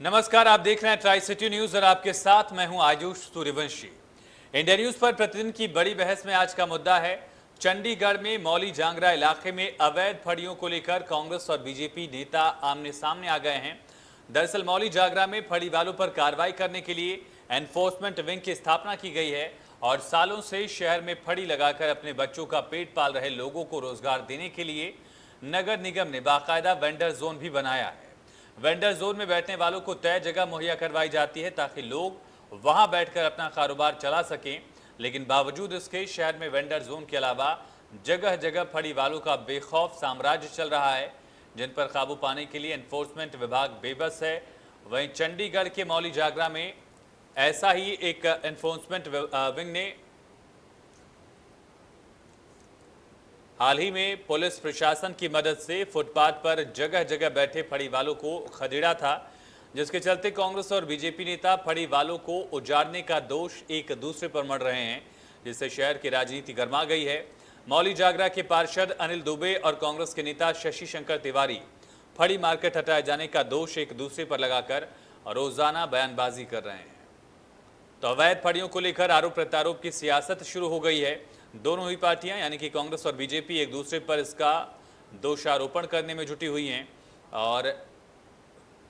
नमस्कार, आप देख रहे हैं ट्राई सिटी न्यूज और आपके साथ मैं हूं आयुष सूर्यवंशी। इंडिया न्यूज पर प्रतिदिन की बड़ी बहस में आज का मुद्दा है चंडीगढ़ में मौली जांगरा इलाके में अवैध फड़ियों को लेकर कांग्रेस और बीजेपी नेता आमने सामने आ गए हैं। दरअसल मौली जांगरा में फड़ी वालों पर कार्रवाई करने के लिए एनफोर्समेंट विंग की स्थापना की गई है और सालों से शहर में फड़ी लगाकर अपने बच्चों का पेट पाल रहे लोगों को रोजगार देने के लिए नगर निगम ने बाकायदा वेंडर जोन भी बनाया है। वेंडर जोन में बैठने वालों को तय जगह मुहैया करवाई जाती है ताकि लोग वहां बैठकर अपना कारोबार चला सकें, लेकिन बावजूद इसके शहर में वेंडर जोन के अलावा जगह जगह फड़ी वालों का बेखौफ साम्राज्य चल रहा है, जिन पर काबू पाने के लिए एनफोर्समेंट विभाग बेबस है। वहीं चंडीगढ़ के मौली जागरा में ऐसा ही एक एनफोर्समेंट विंग ने हाल ही में पुलिस प्रशासन की मदद से फुटपाथ पर जगह जगह बैठे फड़ी वालों को खदेड़ा था, जिसके चलते कांग्रेस और बीजेपी नेता फड़ी वालों को उजाड़ने का दोष एक दूसरे पर मढ़ रहे हैं, जिससे शहर की राजनीति गर्मा गई है। मौली जागरा के पार्षद अनिल दुबे और कांग्रेस के नेता शशि शंकर तिवारी फड़ी मार्केट हटाए जाने का दोष एक दूसरे पर लगाकर रोजाना बयानबाजी कर रहे हैं। तो अवैध फड़ियों को लेकर आरोप प्रत्यारोप की सियासत शुरू हो गई है। दोनों ही पार्टियां यानी कि कांग्रेस और बीजेपी एक दूसरे पर इसका दोषारोपण करने में जुटी हुई हैं और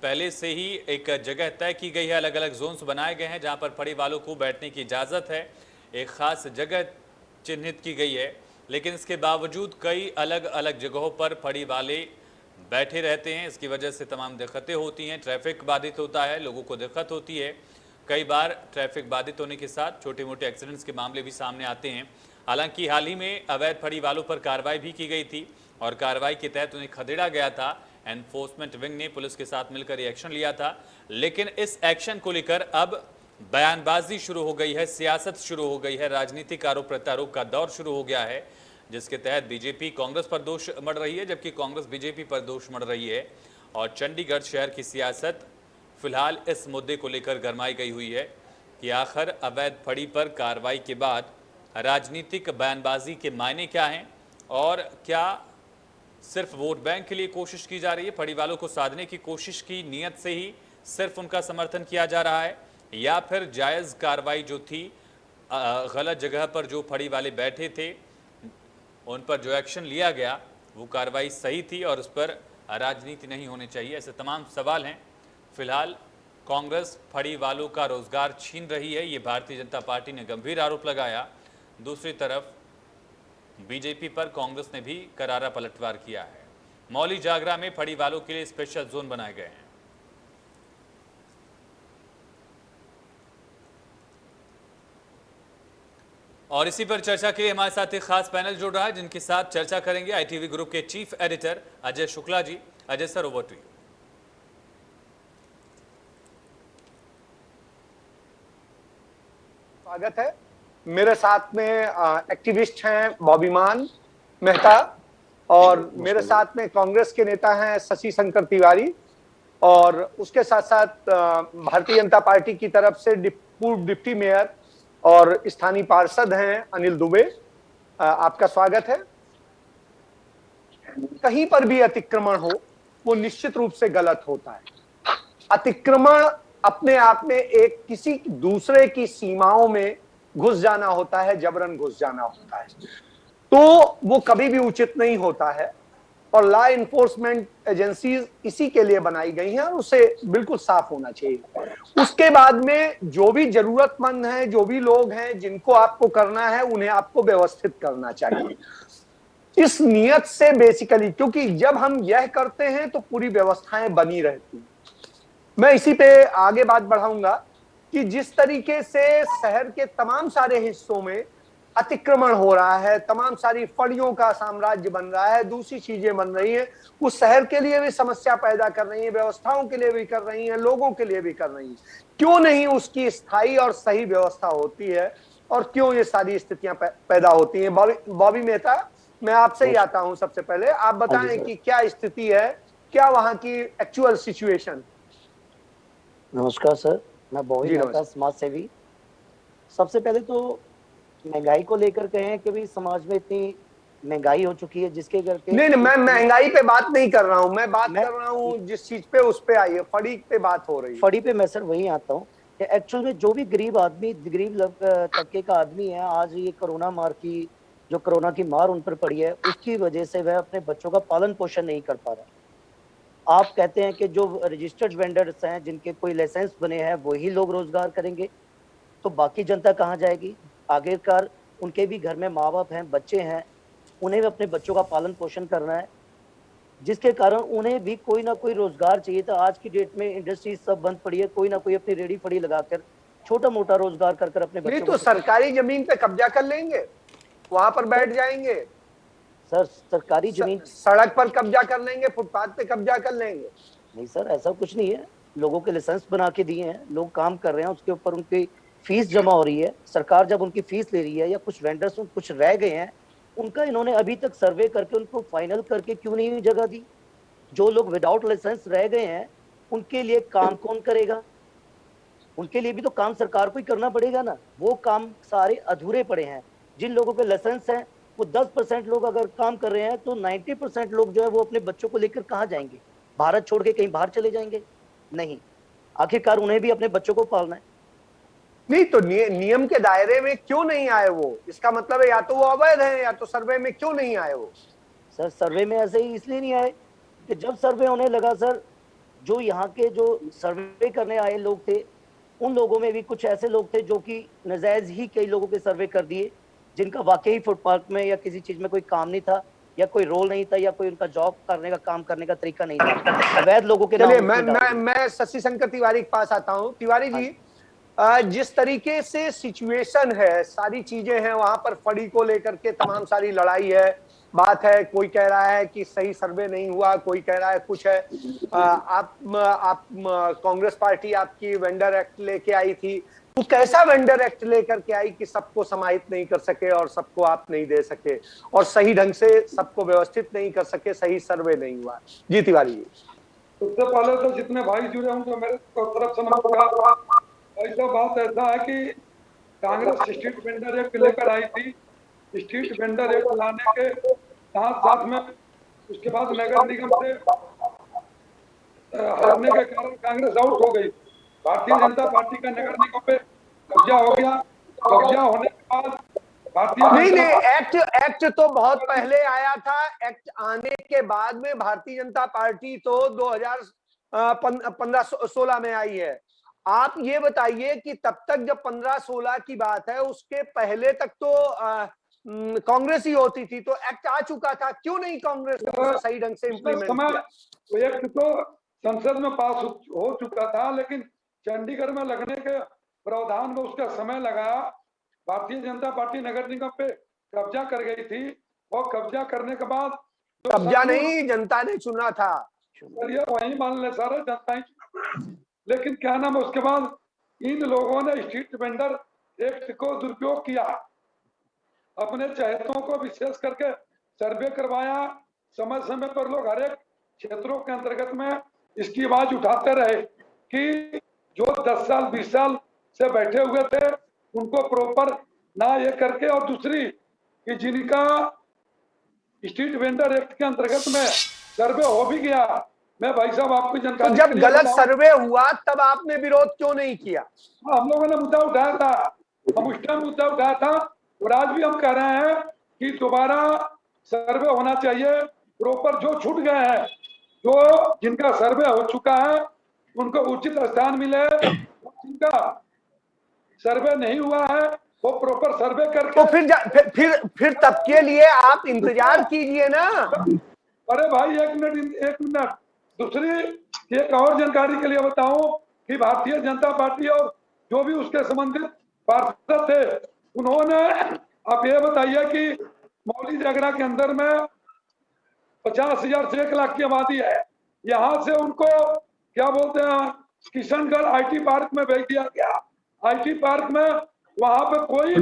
पहले से ही एक जगह तय की गई है, अलग अलग जोन्स बनाए गए हैं जहां पर फड़ी वालों को बैठने की इजाज़त है, एक खास जगह चिन्हित की गई है। लेकिन इसके बावजूद कई अलग अलग जगहों पर फड़ी वाले बैठे रहते हैं। इसकी वजह से तमाम दिक्कतें होती हैं, ट्रैफिक बाधित होता है, लोगों को दिक्कत होती है। कई बार ट्रैफिक बाधित होने के साथ छोटे मोटे एक्सीडेंट्स के मामले भी सामने आते हैं। हालांकि हाल ही में अवैध फड़ी वालों पर कार्रवाई भी की गई थी और कार्रवाई के तहत उन्हें खदेड़ा गया था। एनफोर्समेंट विंग ने पुलिस के साथ मिलकर ये एक्शन लिया था, लेकिन इस एक्शन को लेकर अब बयानबाजी शुरू हो गई है, सियासत शुरू हो गई है, राजनीतिक आरोप प्रत्यारोप का दौर शुरू हो गया है, जिसके तहत बीजेपी कांग्रेस पर दोष मढ़ रही है जबकि कांग्रेस बीजेपी पर दोष मढ़ रही है। और चंडीगढ़ शहर की सियासत फिलहाल इस मुद्दे को लेकर गरमाई गई हुई है कि आखिर अवैध फड़ी पर कार्रवाई के बाद राजनीतिक बयानबाजी के मायने क्या हैं और क्या सिर्फ वोट बैंक के लिए कोशिश की जा रही है, फड़ी वालों को साधने की कोशिश की नीयत से ही सिर्फ उनका समर्थन किया जा रहा है, या फिर जायज़ कार्रवाई जो थी गलत जगह पर जो फड़ी वाले बैठे थे उन पर जो एक्शन लिया गया वो कार्रवाई सही थी और उस पर राजनीति नहीं होनी चाहिए। ऐसे तमाम सवाल हैं। फिलहाल कांग्रेस फड़ी वालों का रोजगार छीन रही है, ये भारतीय जनता पार्टी ने गंभीर आरोप लगाया। दूसरी तरफ बीजेपी पर कांग्रेस ने भी करारा पलटवार किया है। मौली जागरा में फड़ी वालों के लिए स्पेशल जोन बनाए गए हैं। और इसी पर चर्चा के लिए हमारे साथ एक खास पैनल जुड़ रहा है, जिनके साथ चर्चा करेंगे आईटीवी ग्रुप के chief editor Ajay Shukla ji. Ajay sir, over to you. स्वागत है। मेरे साथ में एक्टिविस्ट हैं बॉबीमान मेहता और मेरे साथ में कांग्रेस के नेता हैं शशि शंकर तिवारी और उसके साथ साथ भारतीय जनता पार्टी की तरफ से पूर्व डिप्टी मेयर और स्थानीय पार्षद हैं अनिल दुबे। आपका स्वागत है। कहीं पर भी अतिक्रमण हो वो निश्चित रूप से गलत होता है। अतिक्रमण अपने आप में एक किसी दूसरे की सीमाओं में घुस जाना होता है, जबरन घुस जाना होता है, तो वो कभी भी उचित नहीं होता है। और लॉ इन्फोर्समेंट एजेंसीज इसी के लिए बनाई गई हैं और उसे बिल्कुल साफ होना चाहिए। उसके बाद में जो भी जरूरतमंद हैं, जो भी लोग हैं जिनको आपको करना है, उन्हें आपको व्यवस्थित करना चाहिए इस नियत से बेसिकली, क्योंकि जब हम यह करते हैं तो पूरी व्यवस्थाएं बनी रहती हैं। मैं इसी पे आगे बात बढ़ाऊंगा कि जिस तरीके से शहर के तमाम सारे हिस्सों में अतिक्रमण हो रहा है, तमाम सारी फड़ियों का साम्राज्य बन रहा है, दूसरी चीजें बन रही हैं, उस शहर के लिए भी समस्या पैदा कर रही है, व्यवस्थाओं के लिए भी कर रही है, लोगों के लिए भी कर रही है। क्यों नहीं उसकी स्थायी और सही व्यवस्था होती है और क्यों ये सारी स्थितियां पैदा होती हैं? बॉबी मेहता, मैं आपसे ही आता हूं। सबसे पहले आप बताएं कि क्या स्थिति है, क्या वहां की एक्चुअल सिचुएशन। नमस्कार सर, मैं बॉबी मेहता, समाज सेवी। सबसे पहले तो महंगाई को लेकर कहें कि भी समाज में इतनी महंगाई हो चुकी है जिसके करके नहीं नहीं, मैं महंगाई पे बात नहीं कर रहा हूं, मैं बात मैं कर रहा हूं जिस चीज पे उस पे आई है, फड़ी पे बात हो रही है। फड़ी पे मैं सर वही आता हूँ कि एक्चुअल में जो भी गरीब आदमी तबके का आदमी है, आज ये कोरोना की मार उन पर पड़ी है, उसकी वजह से वह अपने बच्चों का पालन पोषण नहीं कर पा रहा। आप कहते हैं कि जो रजिस्टर्ड वेंडर्स हैं जिनके कोई लाइसेंस बने हैं वही लोग रोजगार करेंगे, तो बाकी जनता कहाँ जाएगी? आखिरकार उनके भी घर में माँ बाप हैं, बच्चे हैं, उन्हें भी अपने बच्चों का पालन पोषण करना है, जिसके कारण उन्हें भी कोई ना कोई रोजगार चाहिए था। आज की डेट में इंडस्ट्री सब बंद पड़ी है, कोई ना कोई अपनी रेडी फड़ी लगाकर छोटा मोटा रोजगार कर अपने नहीं बच्चों तो को सरकारी जमीन पे कब्जा कर लेंगे, वहां पर बैठ जाएंगे, सर सरकारी जमीन सड़क पर कब्जा कर लेंगे, फुटपाथ पे कब्जा कर लेंगे। नहीं सर, ऐसा कुछ नहीं है। लोगों के लाइसेंस बना के दिए हैं, लोग काम कर रहे हैं, उसके ऊपर उनकी फीस जमा हो रही है। सरकार जब उनकी फीस ले रही है या कुछ वेंडर्स कुछ रह गए हैं, उनका इन्होंने अभी तक सर्वे करके उनको फाइनल करके क्यों नहीं जगह दी? जो लोग विदाउट लाइसेंस रह गए हैं उनके लिए काम कौन करेगा? उनके लिए भी तो काम सरकार को ही करना पड़ेगा ना। वो काम सारे अधूरे पड़े हैं। जिन लोगों के लाइसेंस हैं वो 10% लोग अगर काम कर रहे हैं, तो 90% लोग जो है वो अपने बच्चों को लेकर कहाँ जाएंगे? भारत छोड़ के कहीं बाहर चले जाएंगे? नहीं, आखिरकार उन्हें भी अपने बच्चों को पालना है। नहीं तो नियम के दायरे में क्यों नहीं आए वो? इसका मतलब है या तो वो अवैध है या तो सर्वे में क्यों नहीं आए वो। सर सर्वे में ऐसे ही इसलिए नहीं आए कि जब सर्वे होने लगा सर, जो यहाँ के जो सर्वे करने आए लोग थे, उन लोगों में भी कुछ ऐसे लोग थे जो कि नाजायज ही कई लोगों के सर्वे कर दिए, जिनका वाकई फुटपाथ में या किसी चीज में कोई काम नहीं था, या कोई रोल नहीं था, या कोई उनका जॉब करने का काम करने का तरीका नहीं था। अवैध लोगों के नाम चलिए उसमें डाल दिए। मैं शशि शंकर तिवारी के पास आता हूं। तिवारी जी, जिस तरीके से सिचुएशन है, सारी चीजें हैं वहां पर, फड़ी को लेकर के तमाम सारी लड़ाई है, बात है, कोई कह रहा है कि सही सर्वे नहीं हुआ, कोई कह रहा है कुछ है। आप कांग्रेस पार्टी आपकी वेंडर एक्ट लेके आई थी, तो कैसा वेंडर एक्ट लेकर के आई कि सबको समाहित नहीं कर सके और सबको आप नहीं दे सके और सही ढंग से सबको व्यवस्थित नहीं कर सके, सही सर्वे नहीं हुआ? जी तिवारी जी। सबसे पहले तो जितने भाई जुड़े होंगे मेरे तरफ से नमस्कार। ऐसा बात ऐसा है कि कांग्रेस स्ट्रीट वेंडर एक्ट लेकर आई थी। स्ट्रीट वेंडर एक्ट लाने के साथ साथ में उसके बाद नगर निगम से हारने के कारण कांग्रेस आउट हो गई। भारतीय जनता पार्टी का नगर निगम पे कब्जा हो गया। कब्जा होने के बाद नहीं, एक्ट तो बहुत पहले आया था। एक्ट आने के बाद में भारतीय जनता पार्टी तो 2015-16 में आई है। आप ये बताइए कि तब तक जब 15-16 की बात है, उसके पहले तक तो कांग्रेस ही होती थी, तो एक्ट आ चुका था, क्यों नहीं कांग्रेस ने उसे सही ढंग से इम्प्लीमेंट किया? एक्ट तो संसद में पास हो चुका था, लेकिन चंडीगढ़ में लगने के प्रावधान में उसका समय लगा। भारतीय जनता पार्टी नगर निगम पे कब्जा कर गई थी और कब्जा करने के बाद कब्जा नहीं, जनता ने चुना था। चलिए वही मान ले सारे, जनता ही चुना। लेकिन क्या नाम है, उसके बाद इन लोगों ने स्ट्रीट वेंडर एक्ट को दुरुपयोग किया। अपने चहेतों को विशेष करके सर्वे करवाया। समय समय पर लोग हर एक क्षेत्रों के अंतर्गत में इसकी आवाज उठाते रहे कि जो 10 साल 20 साल से बैठे हुए थे उनको प्रॉपर ना ये करके, और दूसरी कि जिनका स्ट्रीट वेंडर एक्ट के अंतर्गत में सर्वे हो भी गया, मैं भाई साहब आपकी जानकारी, तो जब गलत सर्वे हुआ तब आपने विरोध क्यों नहीं किया? हम लोगों ने मुद्दा उठाया था, हम उस टाइम मुद्दा उठाया था, और आज भी हम कह रहे हैं कि दोबारा सर्वे होना चाहिए। प्रॉपर जो छूट गए हैं, जो जिनका सर्वे हो चुका है उनको उचित स्थान मिले, जिनका सर्वे नहीं हुआ है वो प्रॉपर सर्वे करके, तो फिर तब के लिए आप इंतजार कीजिए ना। अरे भाई एक मिनट। दूसरी एक और जानकारी के लिए बताऊं कि भारतीय जनता पार्टी और जो भी उसके संबंधित पार्षद थे, उन्होंने, आप ये बताइए कि मौली झगड़ा के अंदर में 50,000 से 1 लाख की आबादी है। यहाँ से उनको क्या बोलते हैं, किशनगढ़ आईटी पार्क में भेज दिया गया। आईटी पार्क में वहां पे कोई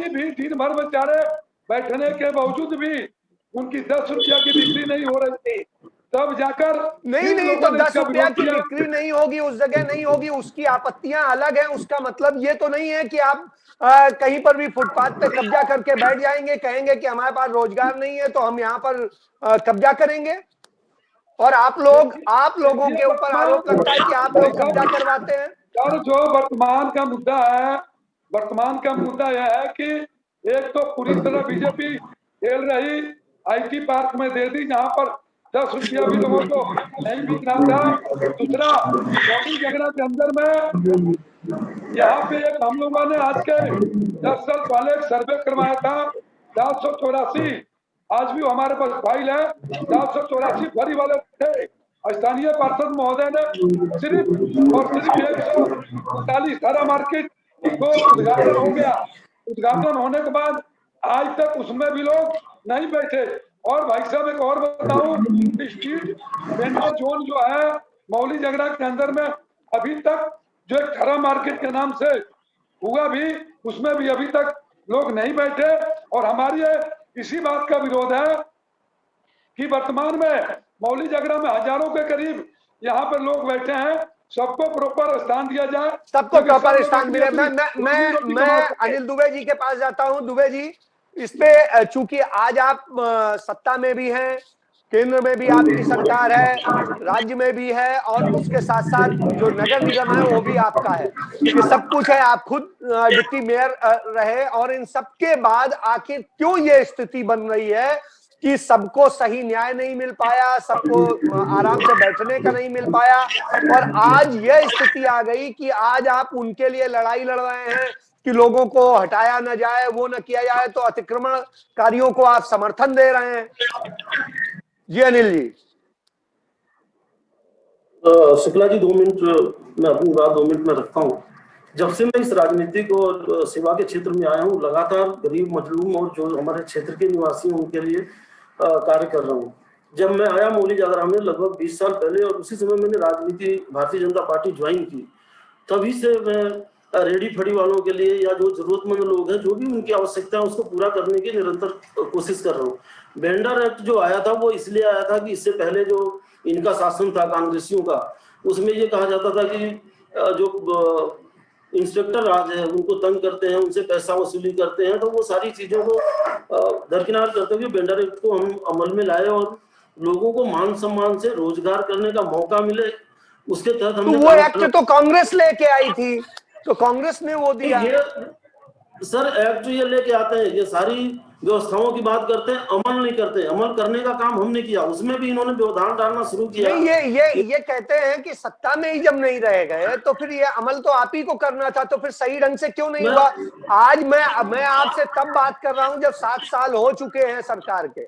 भी दिन भर बेचारे बैठने के बावजूद भी उनकी 10 रुपया की बिक्री नहीं हो रही थी। तब जाकर नहीं इन नहीं, लोगों तो ने 10 इसका रुपया विरोध की किया। बिक्री नहीं होगी, उस जगह नहीं होगी, उसकी आपत्तियां अलग हैं। उसका मतलब ये तो नहीं है कि आप कहीं पर भी फुटपाथ पे कब्जा करके बैठ जाएंगे, कहेंगे कि हमारे पास रोजगार नहीं है तो हम यहाँ पर कब्जा करेंगे। और आप लोगों देखिए के ऊपर आरोप लगता है कि आप भाई लोग कब्जा साहब, करवाते हैं। सर जो वर्तमान का मुद्दा यह है कि एक तो पूरी तरह बीजेपी खेल रही, आईटी पार्क में दे दी जहां पर 10 रुपया भी लोगों को नहीं बिक रहा था। दूसरा, मौली झगड़ा के अंदर में यहाँ पे एक हम लोगों ने आज के 10 साल पहले एक सर्वे करवाया था, 484, आज भी हमारे पास फाइल है, 484 भरी वाले थे। स्थानीय पार्षद महोदय ने सिर्फ और सिर्फ 145 सारा मार्केट को उद्घाटन हो गया। उद्घाटन होने के बाद आज तक उसमें भी लोग नहीं बैठे। और भाई साहब एक और बताऊं, स्ट्रीट वेंडर जोन जो है मौली झगड़ा के अंदर में अभी तक जो एक खरा मार्केट के नाम से हुआ भी, उसमें भी अभी तक लोग नहीं बैठे। और हमारी इसी बात का विरोध है कि वर्तमान में मौली झगड़ा में हजारों के करीब यहाँ पर लोग बैठे हैं, सबको प्रॉपर स्थान दिया जाए, सबको ताकि सब प्रॉपर लोग स्थान मिले। अपनी रोजी रोटी कमा सके। अनिल दुबे जी के पास जाता हूं। दुबे जी, इस पे चूंकि आज आप सत्ता में भी हैं, केंद्र में भी आपकी सरकार है, राज्य में भी है, और उसके साथ साथ जो नगर निगम है वो भी आपका है, ये सब कुछ है। आप खुद डिप्टी मेयर रहे, और इन सबके बाद आखिर क्यों ये स्थिति बन रही है कि सबको सही न्याय नहीं मिल पाया, सबको आराम से बैठने का नहीं मिल पाया, और आज यह स्थिति आ गई कि आज आप उनके लिए लड़ाई लड़ रहे हैं कि लोगों को हटाया न जाए, वो न किया जाए, तो अतिक्रमणकारियों को आप समर्थन दे रहे हैं। जी अनिल जी। शुक्ला जी, 2 मिनट मैं अपनी बात 2 मिनट में रखता हूँ। जब से मैं इस राजनीतिक और सेवा के क्षेत्र में आया हूँ, लगातार गरीब मजलूम और जो हमारे क्षेत्र के निवासी हैं उनके लिए कार्य कर रहा हूँ। जब मैं आया मौली झगड़ा में लगभग 20 साल पहले, और उसी समय मैंने राजनीति भारतीय जनता पार्टी ज्वाइन की, तभी से मैं रेडी फड़ी वालों के लिए या जो जरूरतमंद लोग हैं, जो भी उनकी आवश्यकता है उसको पूरा करने की निरंतर कोशिश कर रहा हूँ। वेंडर एक्ट जो आया था वो इसलिए आया था कि इससे पहले जो इनका शासन था कांग्रेसियों का, उसमें ये कहा जाता था कि जो इंस्पेक्टर राज है उनको तंग करते हैं, उनसे पैसा वसूली करते हैं, तो वो सारी चीजों को दरकिनार करते हुए वेंडर एक्ट को हम अमल में लाए और लोगों को मान सम्मान से रोजगार करने का मौका मिले, उसके तहत हमने तो वो एक्ट तो कांग्रेस लेके आई थी, तो कांग्रेस ने वो दिया। ये सर एक्ट जो ये लेके आते हैं, ये सारी व्यवस्थाओं की बात करते हैं, अमल नहीं करते। अमल करने का काम हमने किया, उसमें भी इन्होंने व्यवधान डालना शुरू किया। नहीं, ये कहते हैं कि सत्ता में ही जब नहीं रह गए तो फिर ये अमल तो आप ही को करना था, तो फिर सही ढंग से क्यों नहीं हुआ? आज मैं आपसे तब बात कर रहा हूं जब 7 साल हो चुके हैं सरकार के।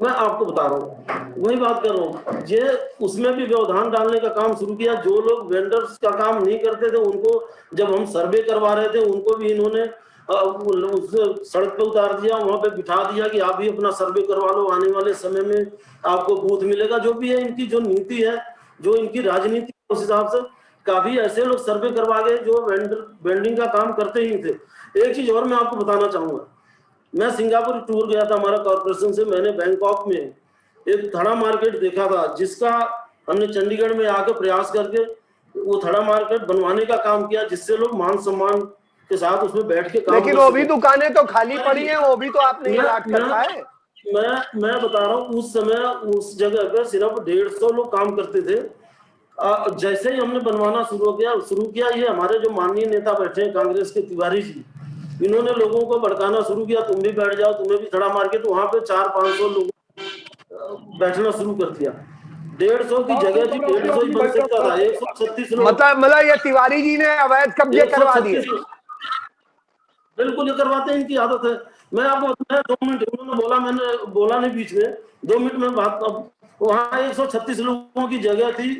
मैं आपको बता रहा हूँ, वही बात कर रहा हूँ। ये उसमें भी व्यवधान डालने का काम शुरू किया। जो लोग वेंडर्स का काम नहीं करते थे उनको जब हम सर्वे करवा रहे थे, उनको भी इन्होंने सड़क पे उतार दिया, वहां पे बिठा दिया कि आप भी अपना सर्वे करवा लो, आने वाले समय में आपको बूथ मिलेगा। जो भी है इनकी जो नीति है, जो इनकी राजनीति, उस हिसाब से काफी ऐसे लोग सर्वे करवा गए जो वेंडिंग का काम करते ही थे। एक चीज और मैं आपको बताना चाहूंगा, मैं सिंगापुर टूर गया था हमारा कॉर्पोरेशन से। मैंने बैंकॉक में एक थड़ा मार्केट देखा था, जिसका हमने चंडीगढ़ में आकर प्रयास करके वो थड़ा मार्केट बनवाने का काम किया, जिससे लोग मान सम्मान के साथ उसमें बैठ के काम। लेकिन वो भी दुकानें तो खाली पड़ी हैं, वो भी तो आपने अलॉट कर पाए। मैं बता रहा हूँ, उस समय उस जगह पे सिर्फ 150 लोग काम करते थे। जैसे ही हमने बनवाना शुरू किया, ये हमारे जो माननीय नेता बैठे हैं कांग्रेस के, तिवारी जी, इन्होंने लोगों को भड़काना शुरू किया, तुम भी बैठ जाओ, तुम्हें भी थड़ा मार्केट। वहां पे 400-500 लोग बैठना शुरू कर दिया। 150 की जगह थी 150 ही बन सकता था, 136 लोग। मतलब ये तिवारी जी ने अवैध कब्जे करवा दिए। बिल्कुल, ये करवाते हैं, इनकी आदत है। मैं आपको 2 मिनट, उन्होंने बोला, मैंने बोला नहीं बीच में, 2 मिनट में बात। अब वहां 136 लोगों की जगह थी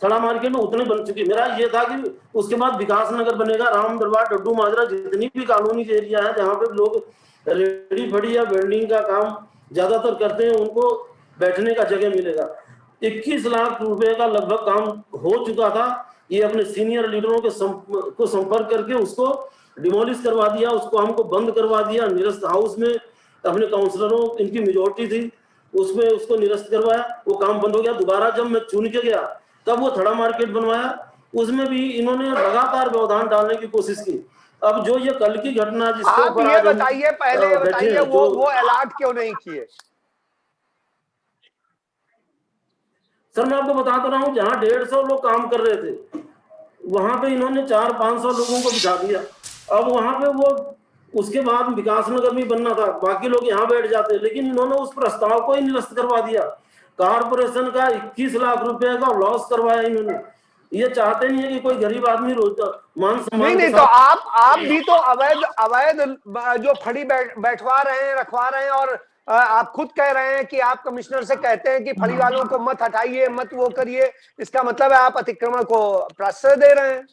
थड़ा मार्केट में, उतने बन चुकी। मेरा ये था कि उसके बाद विकास नगर बनेगा, राम दरबार, डड्डू माजरा, जितनी भी कॉलोनी एरिया है जहाँ पे लोग रेडी फड़ी या वेल्डिंग का काम ज्यादातर करते हैं, उनको बैठने का जगह मिलेगा। 21 लाख रुपए का लगभग काम हो चुका था। ये अपने सीनियर लीडरों के संपर्क करके उसको डिमोलिश करवा दिया, उसको हमको बंद करवा दिया। निरस्त हाउस में अपने काउंसलरों, इनकी मेजोरिटी थी, उसमें उसको निरस्त करवाया, वो काम बंद हो गया। दोबारा जब मैं चुन के गया तब वो थड़ा मार्केट बनवाया, उसमें भी इन्होंने लगातार व्यवधान डालने की कोशिश की। अब जो ये कल की घटना जिसके आप ऊपर ये आज हम बताइए, पहले ये बैठे बताइए हैं, वो अलर्ट क्यों नहीं किए? सर मैं आपको बता तो रहा हूँ, जहाँ 150 लोग काम कर रहे थे वहां पे इन्होंने 400-500 लोगों को बिठा दिया। अब वहां पे वो उसके बाद विकास नगर में बनना था, बाकी लोग यहाँ बैठ जाते, लेकिन इन्होंने उस प्रस्ताव को ही निरस्त करवा दिया। कारपोरेशन का 21 लाख रुपए का लॉस करवाया इन्होंने। ये चाहते नहीं है कि कोई गरीब आदमी मान सम्मान नहीं, तो आप भी तो अवैध जो फड़ी बैठवा रहे हैं, रखवा रहे हैं, और आप खुद कह रहे हैं कि आप कमिश्नर से कहते हैं कि फड़ी वालों को मत हटाइए, मत वो करिए। इसका मतलब है आप अतिक्रमण को प्रश्रय दे रहे हैं।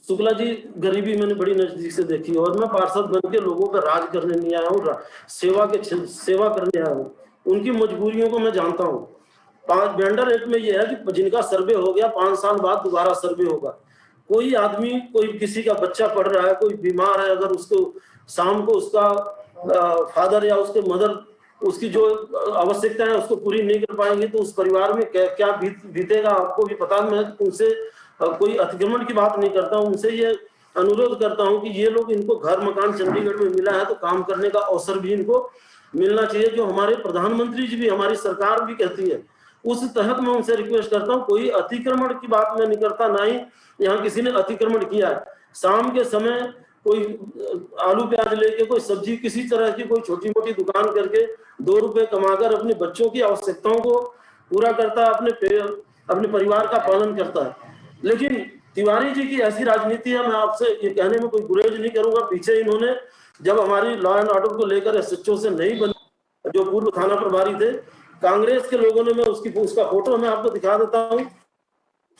शुक्ला जी, गरीबी मैंने बड़ी नजदीक से देखी और मैं पार्षद बन के लोगों पर राज करने नहीं आया हूँ, सेवा करने आया हूँ। उनकी मजबूरियों को मैं जानता हूँ। वेंडर एक्ट में यह है कि जिनका सर्वे हो गया 5 साल बाद दोबारा सर्वे होगा। कोई आदमी, कोई किसी का बच्चा पढ़ रहा है, कोई बीमार है, अगर उसको शाम को उसका फादर या उसके मदर उसकी जो आवश्यकता है उसको पूरी नहीं कर पाएंगे तो उस परिवार में क्या बीतेगा आपको भी पता। मैं उनसे कोई अतिक्रमण की बात नहीं करता हूं, उनसे ये अनुरोध करता हूं कि ये लोग, इनको घर मकान चंडीगढ़ में मिला है तो काम करने का अवसर भी इनको मिलना चाहिए, जो हमारे प्रधानमंत्री जी भी, हमारी सरकार भी कहती है। उस तहत मैं उनसे रिक्वेस्ट करता हूं, कोई अतिक्रमण की बात मैं नहीं करता, ना ही यहाँ किसी ने अतिक्रमण किया है। शाम के समय कोई आलू प्याज लेके, कोई सब्जी, किसी तरह की कोई छोटी मोटी दुकान करके 2 रुपए कमाकर अपने बच्चों की आवश्यकताओं को पूरा करता है, अपने परिवार का पालन करता है। लेकिन तिवारी जी की ऐसी राजनीति है, मैं आपसे ये कहने में कोई गुरेज नहीं करूंगा। पीछे इन्होंने जब हमारी लॉ एंड ऑर्डर को लेकर एसएचओ से नहीं बने, जो पूर्व थाना प्रभारी थे, कांग्रेस के लोगों ने, मैं उसका फोटो मैं आपको दिखा देता हूँ,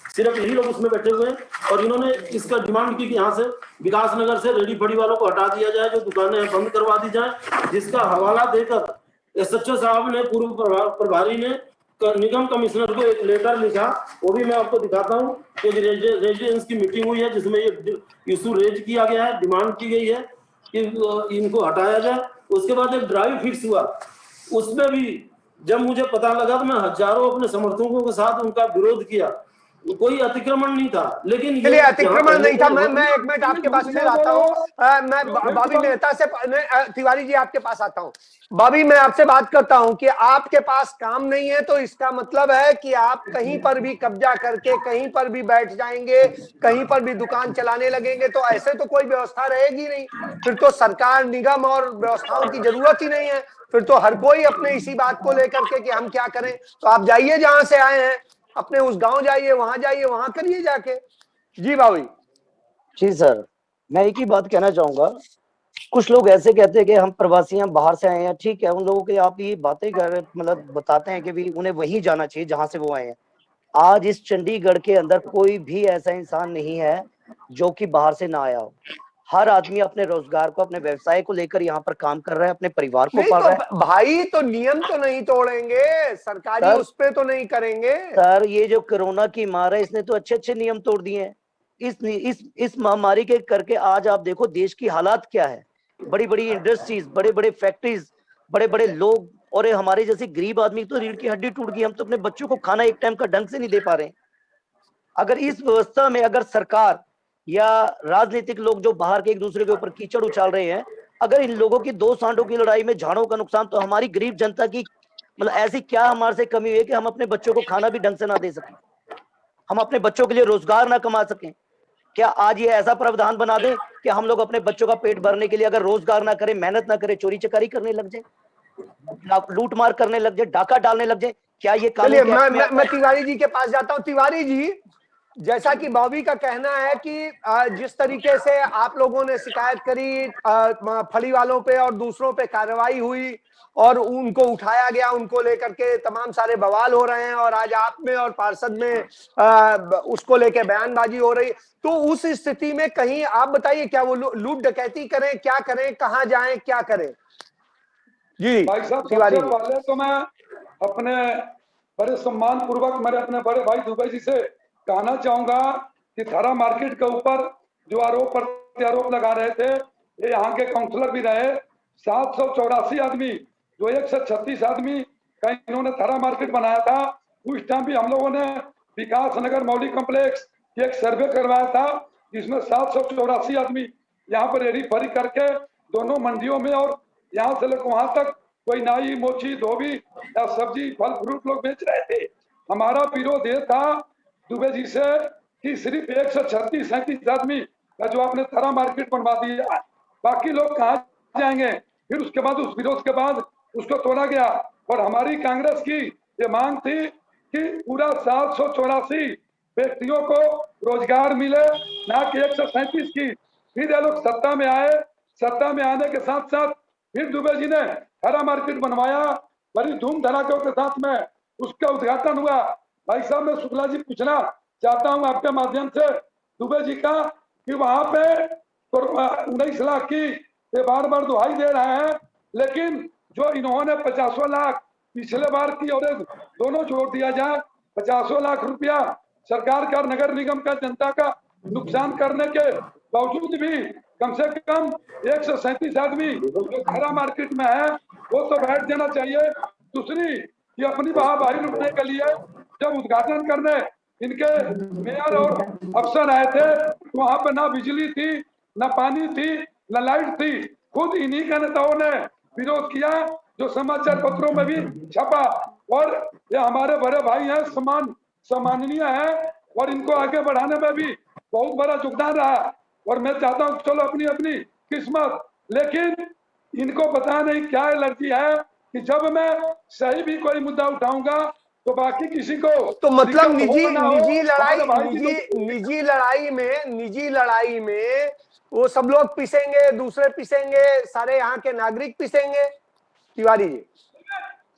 सिर्फ यही लोग उसमें बैठे हुए हैं और इन्होंने इसका डिमांड की कि यहाँ से विकास नगर से रेडी फड़ी वालों को हटा दिया जाए, जो दुकानें बंद करवा दी जाए, जिसका हवाला देकर एसएचओ साहब ने, पूर्व प्रभारी ने निगम कमिश्नर को एक लेटर लिखा। वो भी मैं आपको दिखाता हूँ। एक रेजिडेंस की मीटिंग हुई है जिसमें ये इशू रेज किया गया है, डिमांड की गई है कि इनको हटाया जाए। उसके बाद एक ड्राइव फिक्स हुआ, उसमें भी जब मुझे पता लगा तो मैं हजारों अपने समर्थकों के साथ उनका विरोध किया। कोई अतिक्रमण नहीं था, लेकिन चलिए, अतिक्रमण नहीं था। मैं 1 मिनट आपके पास फिर आता हूँ। मैं बॉबी मेहता से, तिवारी जी आपके पास आता हूँ। बॉबी, मैं आपसे बात करता हूँ कि आपके पास काम नहीं है तो इसका मतलब है कि आप कहीं पर भी कब्जा करके कहीं पर भी बैठ जाएंगे, कहीं पर भी दुकान चलाने लगेंगे, तो ऐसे तो कोई व्यवस्था रहेगी नहीं। फिर तो सरकार, निगम और व्यवस्थाओं की जरूरत ही नहीं है। फिर तो हर कोई अपने इसी बात को लेकर के कि हम क्या करें। तो आप जाइए जहां से आए हैं, अपने उस गांव जाइए, वहां करिए जाके। जी भाभी। जी सर, मैं एक ही बात कहना चाहूंगा। कुछ लोग ऐसे कहते हैं कि हम प्रवासी हैं, बाहर से आए हैं, ठीक है, उन लोगों की आप ये बातें कर, मतलब बताते हैं कि भी उन्हें वहीं जाना चाहिए जहां से वो आए हैं। आज इस चंडीगढ़ के अंदर कोई भी ऐसा इंसान नहीं है जो कि बाहर से ना आया हो। हर आदमी अपने रोजगार को, अपने व्यवसाय को लेकर यहाँ पर काम कर रहा है, अपने परिवार को पाल रहा है। तो भाई, तो नियम तो नहीं तोड़ेंगे, सरकारी सर, उस पे तो नहीं करेंगे। सर, ये जो कोरोना की मार है, इसने तो अच्छे अच्छे नियम तोड़ दिए हैं। इस महामारी के करके आज आप देखो देश की हालात क्या है। बड़ी बड़ी इंडस्ट्रीज, बड़े बड़े फैक्ट्रीज, बड़े बड़े लोग, और हमारे जैसे गरीब आदमी तो रीढ़ की हड्डी टूट गई। हम तो अपने बच्चों को खाना एक टाइम का ढंग से नहीं दे पा रहे हैं। अगर इस व्यवस्था में अगर सरकार या राजनीतिक लोग जो बाहर के एक दूसरे के ऊपर कीचड़ उछाल रहे हैं, अगर इन लोगों की 2 सांडों की लड़ाई में झाड़ों का नुकसान, तो हमारी गरीब जनता की मतलब ऐसी क्या हमारे से कमी हुई है कि हम अपने बच्चों को खाना भी ढंग से ना दे सकें, हम अपने बच्चों के लिए रोजगार ना कमा सकें? क्या आज ये ऐसा प्रावधान बना दें कि हम लोग अपने बच्चों का पेट भरने के लिए अगर रोजगार ना करें, मेहनत ना करें, चोरी चकारी करने लग जाए, लूट मार करने लग जाए, डाका डालने लग जाए? क्या ये कानून? चलिए, मैं तिवारी जी के पास जाता हूं। तिवारी जी, जैसा कि बॉबी का कहना है कि जिस तरीके से आप लोगों ने शिकायत करी, फली वालों पे और दूसरों पे कार्रवाई हुई और उनको उठाया गया, उनको लेकर के तमाम सारे बवाल हो रहे हैं, और आज आप में और पार्षद में उसको लेके बयानबाजी हो रही, तो उस स्थिति में कहीं आप बताइए, क्या वो लूट डकैती करें, क्या करें, कहाँ जाएं, क्या करें? जी भाई साहब, तिवारी सबसे जी। पहले तो मैं अपने बड़े सम्मान पूर्वक मेरे अपने बड़े भाई दुबे जी से कहना चाहूंगा कि थारा मार्केट के ऊपर जो आरोप प्रत्यारोप लगा रहे थे, ये यहाँ के काउंसलर भी रहे। 784 आदमी जो 136 आदमी का इन्होंने थारा मार्केट बनाया था, उस टाइम भी हम लोगों ने विकास नगर मौलिक कॉम्प्लेक्स एक सर्वे करवाया था, जिसमें 784 आदमी यहाँ पर रेडी फरी करके दोनों मंडियों में और यहाँ से लेकर वहां तक कोई नाई मोची धोबी या सब्जी फल फ्रूट लोग बेच रहे थे। हमारा विरोध ये था दुबे जी से कि सिर्फ 136-37 आदमी का जो आपने थारा मार्केट बनवा दिया, बाकी लोग कहाँ जाएंगे? फिर उसके बाद उस विरोध के बाद उसको तोड़ा गया और हमारी कांग्रेस की ये मांग थी कि पूरा 784 व्यक्तियों को रोजगार मिले, ना कि 137 की। फिर ये लोग सत्ता में आए, सत्ता में आने के साथ साथ फिर दुबे जी ने थारा मार्केट बनवाया, बड़ी धूम धड़ाकों के साथ में उसका उद्घाटन हुआ। भाई साहब, मैं शुक्ला जी पूछना चाहता हूं आपके माध्यम से दुबे जी का कि वहां पे 19 लाख की बार बार दुहाई दे रहे हैं, लेकिन जो इन्होंने 50 लाख पिछले बार की और दोनों जोड़ दिया जाए, 50 लाख रुपया सरकार का नगर निगम का जनता का नुकसान करने के बावजूद भी कम से कम 137 आदमी जो थारा मार्केट में है वो तो बैठ जाना चाहिए। दूसरी, कि अपनी वाहवाही लुटने के लिए जब उद्घाटन करने इनके मेयर और अफसर आए थे, तो वहां पर ना बिजली थी, ना पानी थी, ना लाइट थी। खुद इन्हीं के नेताओं ने विरोध किया, जो समाचार पत्रों में भी छपा। और ये हमारे बड़े भाई हैं, सम्माननीय है और इनको आगे बढ़ाने में भी बहुत बड़ा योगदान रहा। और मैं चाहता हूँ चलो अपनी अपनी किस्मत, लेकिन इनको पता नहीं क्या एलर्जी है कि जब मैं सही भी कोई मुद्दा उठाऊंगा तो बाकी किसी को तो मतलब निजी लड़ाई में वो सब लोग पिसेंगे, दूसरे पिसेंगे, सारे यहाँ के नागरिक पिसेंगे। तिवारी जी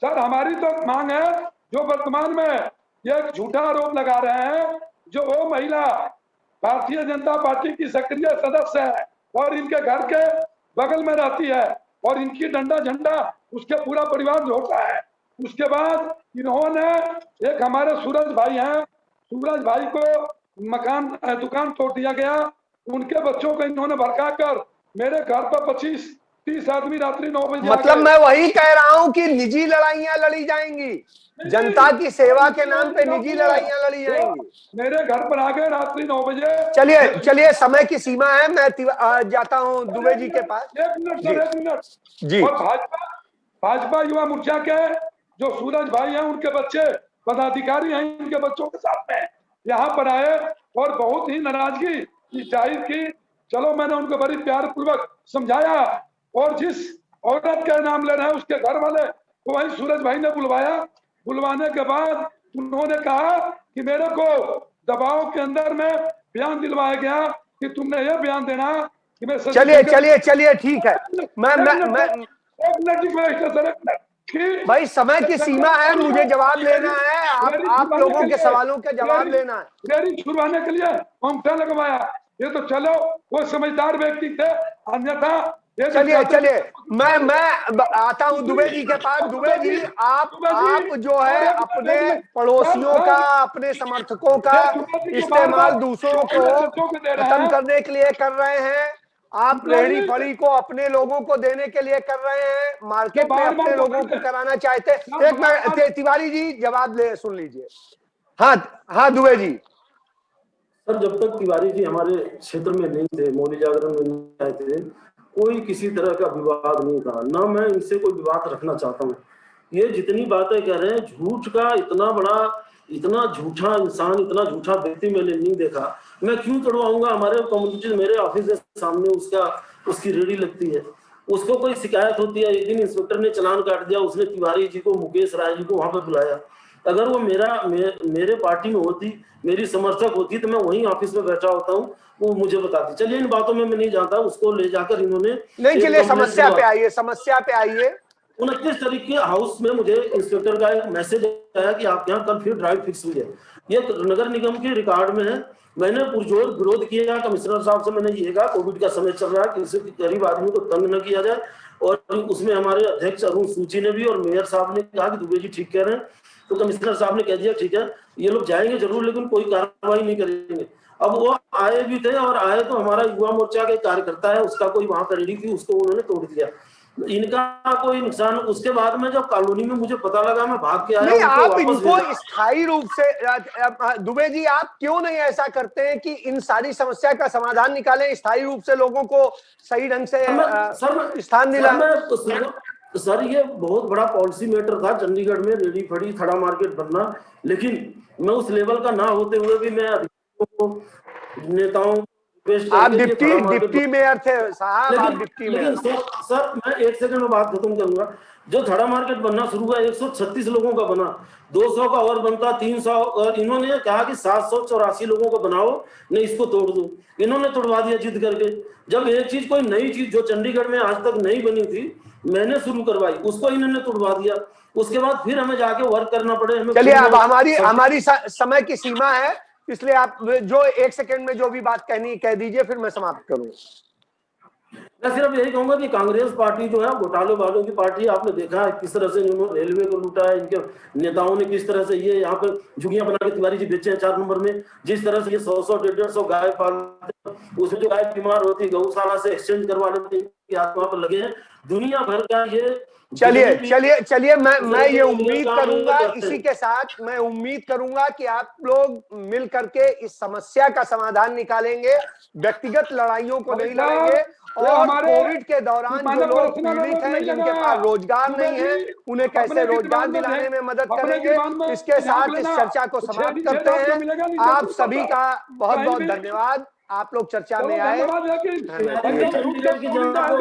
सर, हमारी तो मांग है, जो वर्तमान में ये झूठा आरोप लगा रहे हैं, जो वो महिला भारतीय जनता पार्टी की सक्रिय सदस्य है और इनके घर के बगल में रहती है और इनकी डंडा झंडा उसके पूरा परिवार जोड़ता है। उसके बाद इन्होंने एक हमारे सूरज भाई हैं, सूरज भाई को मकान दुकान तोड़ दिया गया, उनके बच्चों को इन्होंने भड़काकर मेरे घर पर 25-30 आदमी रात्रि 9 बजे, मतलब मैं वही कह रहा हूं कि निजी लड़ाइयां लड़ी जाएंगी, जनता की सेवा के नाम पे निजी लड़ाइयां लड़ी जाएंगी। मेरे घर पर आ गए रात्रि 9 बजे। चलिए समय की सीमा है, मैं जाता हूं दुबे जी के पास। एक मिनट जी। और भाजपा युवा मोर्चा के जो सूरज भाई हैं, उनके बच्चे पदाधिकारी हैं, इनके बच्चों के साथ में यहाँ पर आए और बहुत ही नाराजगी जाहिर की। चलो, मैंने उनको बड़ी प्यार पूर्वक समझाया और जिस औरत का नाम ले रहे हैं उसके घर वाले को वही सूरज भाई ने बुलवाया। बुलवाने के बाद उन्होंने कहा कि मेरे को दबाव के अंदर में बयान दिलवाया गया कि तुमने ये बयान देना कि मैं। चलिए ठीक है, भाई समय की सीमा है, मुझे जवाब लेना है, आप लोगों के सवालों के जवाब लेना है। रैली छुड़वाने के लिए अंगूठा लगवाया, ये तो चलो वो समझदार व्यक्ति थे, अन्यथा। चलिए मैं आता हूं दुबे जी के पास। दुबे जी, आप जो है अपने पड़ोसियों का, अपने समर्थकों का इस्तेमाल दूसरों को खत्म करने के लिए कर रहे हैं। आप रेहड़ी फड़ी को अपने लोगों को देने के लिए कर रहे हैं, मार्केट में अपने लोगों को कराना चाहते हैं। एक मिनट तिवारी जी जवाब सुन लीजिए। हाँ दुबे जी। सर, जब तक तिवारी जी हमारे क्षेत्र में नहीं थे, मौली जागरण में नहीं आए थे, कोई किसी तरह का विवाद नहीं था, ना मैं इनसे कोई विवाद रखना चाहता हूँ। ये जितनी बातें कह रहे हैं, झूठ का इतना बड़ा, इतना झूठा इंसान, इतना झूठा व्यक्ति मैंने नहीं देखा। मैं क्यों तोड़वाऊंगा? हमारे कम्युनिटी, मेरे ऑफिस के सामने उसकी रेडी लगती है, उसको कोई शिकायत होती है। एक दिन इंस्पेक्टर ने चालान काट दिया, उसने तिवारी जी को, मुकेश राय जी को वहां पर बुलाया। अगर वो मेरे पार्टी में होती, मेरी समर्थक होती, तो मैं वहीं ऑफिस में बैठा होता हूँ, वो मुझे बताती। चलिए, इन बातों में मैं नहीं जानता। उसको ले जाकर इन्होंने नहीं, चलिए समस्या पे आइए। 29 तारीख के हाउस में मुझे इंस्पेक्टर का एक मैसेज आया कि आप यहाँ कल फिर ड्राइव फिक्स हुई है। ये नगर निगम के रिकॉर्ड में है। मैंने पुरजोर विरोध किया कमिश्नर साहब से। मैंने ये कहा कोविड का समय चल रहा है, किसी गरीब आदमी को तंग न किया जाए। और उसमें हमारे अध्यक्ष अरुण सूची ने भी और मेयर साहब ने कहा कि दुबे जी ठीक कह रहे हैं। तो कमिश्नर साहब ने कह दिया ठीक है, ये लोग जाएंगे जरूर, लेकिन कोई कार्रवाई नहीं करेंगे। अब वो आए भी थे, और आए तो हमारा युवा मोर्चा के कार्यकर्ता है, उसका कोई वहां पर रेडी थी, उसको उन्होंने तोड़ दिया। इनका कोई नुकसान। उसके बाद में जब कॉलोनी में मुझे पता लगा, मैं भाग के आया, नहीं, उनको आप वापस इनको भेजा। स्थायी रूप से दुबे जी, आप क्यों नहीं ऐसा करते हैं कि इन सारी समस्या का समाधान निकालें, स्थायी रूप से लोगों को सही ढंग से स्थान दिलाएं? सर ये बहुत बड़ा पॉलिसी मैटर था चंडीगढ़ में, रेडी फड़ी थड़ा मार्केट बनना, लेकिन मैं उस लेवल का ना होते हुए भी मैं अधिकारियों को, नेताओं आप डिप्टी मेयर थे साहब, आप लेकिन डिप्टी मेयर। लेकिन सर मैं एक सेकंड में बात खत्म करूंगा। जो थड़ा मार्केट बनना शुरू हुआ 136 लोगों का बना, 200 का और बनता 300, और इन्होंने कहा कि 784 लोगों का बनाओ, नहीं इसको तोड़ दो। इन्होंने तोड़वा दिया जिद करके। जब एक चीज, कोई नई चीज जो चंडीगढ़ में आज तक नहीं बनी थी, मैंने शुरू करवाई, उसको इन्होंने तोड़वा दिया। उसके बाद फिर हमें जाके वर्क करना पड़े हमें। चलिए, अब हमारी समय की सीमा है, इसलिए आप जो 1 सेकंड में जो भी बात कहनी कह दीजिए, फिर मैं समाप्त करूंगा। मैं सिर्फ यही कहूंगा कि कांग्रेस पार्टी जो है घोटाले वालों की पार्टी। आपने देखा है किस तरह से इन्होंने रेलवे को लूटा है, इनके नेताओं ने किस तरह से ये यहाँ पर झुग्गियां बना के तिवारी जी बेचे हैं 4 नंबर में। जिस तरह से ये 100 150 गाय पालते, उसमें जो गाय बीमार होती गौशाला से एक्सचेंज करवा लेते, वहां पर लगे हैं दुनिया भर का ये। चलिए मैं ये उम्मीद करूंगा, इसी के साथ मैं उम्मीद करूंगा कि आप लोग मिल करके इस समस्या का समाधान निकालेंगे, व्यक्तिगत लड़ाइयों को नहीं लड़ेंगे, और कोविड के दौरान जो लोग पीड़ित हैं, जिनके पास रोजगार नहीं है, उन्हें कैसे रोजगार दिलाने में मदद करेंगे। इसके साथ इस चर्चा को समाप्त करते हैं। आप सभी का बहुत बहुत धन्यवाद, आप लोग चर्चा में आए। चंडीगढ़ की जनता को